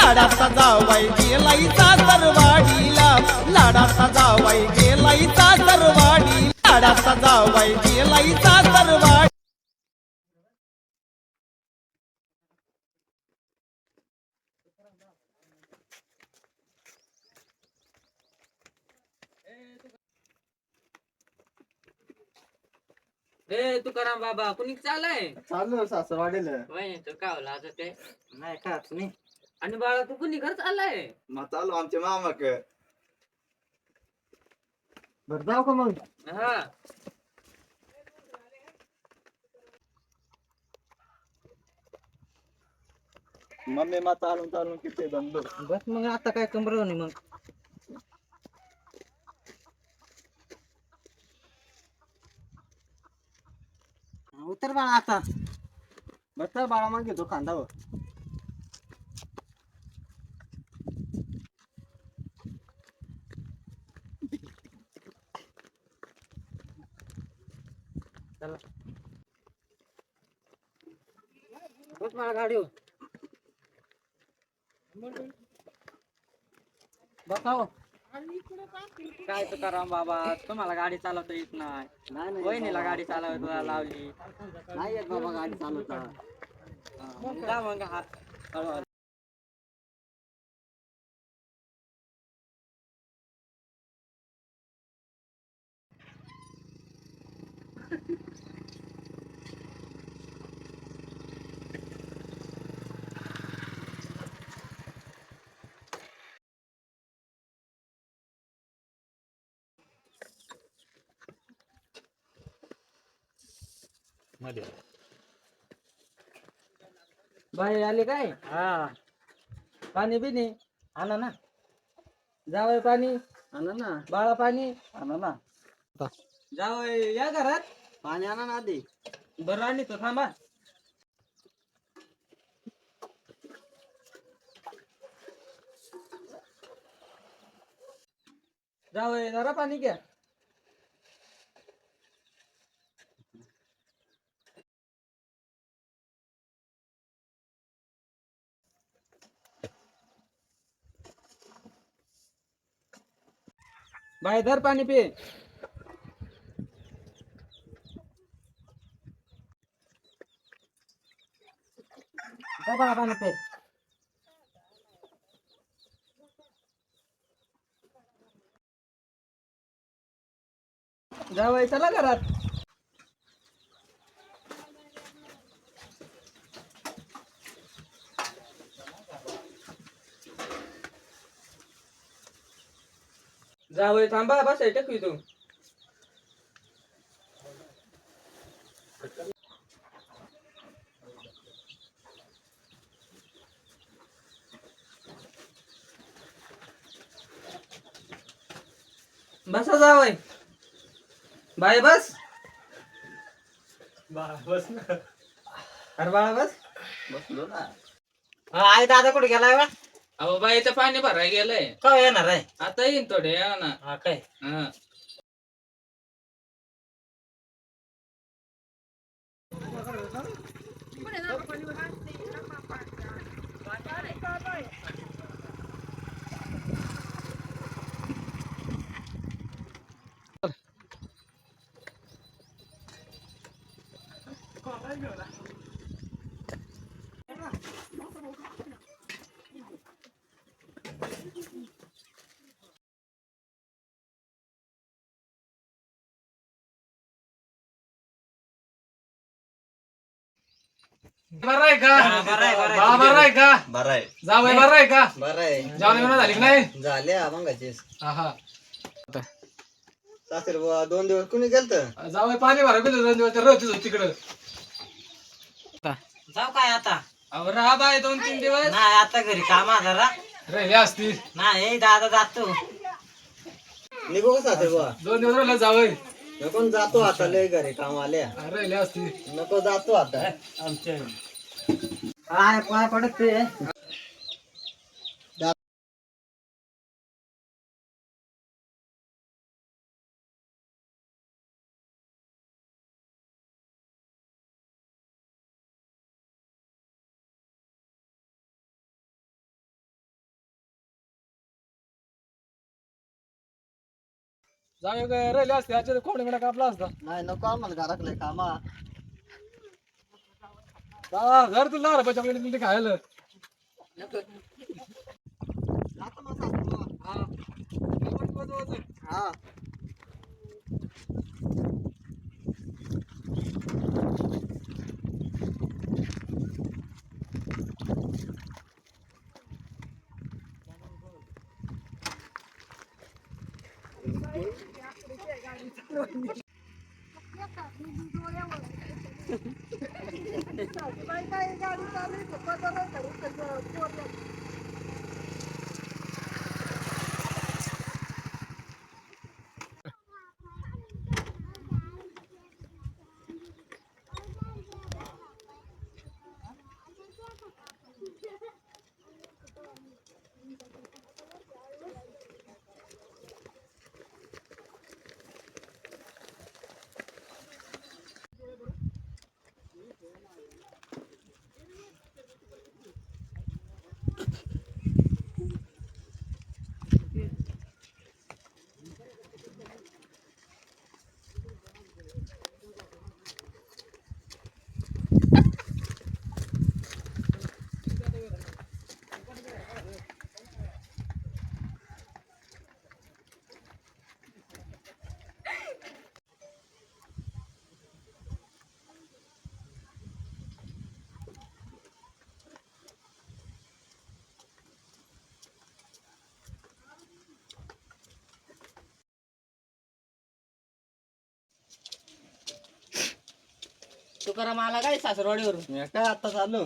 लाडाचा जावाई गेलाई सासरवाडीला, लाडाचा जावाई गेलाई सासरवाडी, लाडाचा जावाई गेलाई सासरवाडी. तुकाराम बाबा कुणी चालय? चालू सासरवाडीला. वय तर का लाज ते नाही का तुम्ही? आणि बाळा तू कुणी घर चाललाय? मग चालू आमच्या मामाक. बर जाऊ का मग? हा मम्मी मा चालून चालून किती दमलो. बस मग आता काय कमर नाही मग. उतर बाळा आता. बस बाळा मग घेतो खांदावर. चला बस मला गाडीवर बसाव. काय तुकाराम बाबा तुम्हाला गाडी चालवता येत नाही? वहिनीला गाडी चालवायला लावली नाही येत बाबा गाडी चालवता. जा मग हात हळूहळू. बाई आले काय? हा पाणी बिनी आणा ना. जावय पाणी आणा ना. बाळा पाणी आणा ना. जावय या घरात. पाणी आणा ना आधी. बरं आणि तो थांबा. जावय जरा पाणी घ्या. बाई धर पाणी पे. धर बाळा पाणी पे. जावई चला घरात. जावई थांबा बसाय टाकू तू. बसा जावई. बाय बस. बस ना. अरे बाळा बस. बसलो ना. आई दादा कुठे गेलाय बा? अहो बाई इथं पाणी भरायला गेलंय. का येणार आहे? आता येईन थोडे या ना. हा काय? हा बरं आहे का? बाळा बरं आहे का? बरं आहे. जावई बरं आहे का? बरं आहे. जेवण बिवणं झाली की नाही? झाले मंगाचीच. हा हा. सासरे बुवा 2 दिवस कुणी गेलत? जावई पाणी भरा गेलो 2 दिवस रथ तिकडं. जाऊ काय आता? अहो राहा बाई 2-3 दिवस. नाही आता घरी काम जरा. राहिले असती नाही दादा जातो. निघू का सासरे बुवा? 2 दिवस राहिले जावई. नको जातो आता लय घरी काम आल्या. राहिले असती. नको जातो आता. आमच्या काय पाय पडत ते. जाऊ राहिले असते आजच्या कोंबडी मिळा कापला असता नाही नको आम्हाला घराकडे कामा घर तुला ना पैसे ते खायला जातो मग सासू. हा तुकाराम आला काय सासरवाडीवरून मी काय आता चालू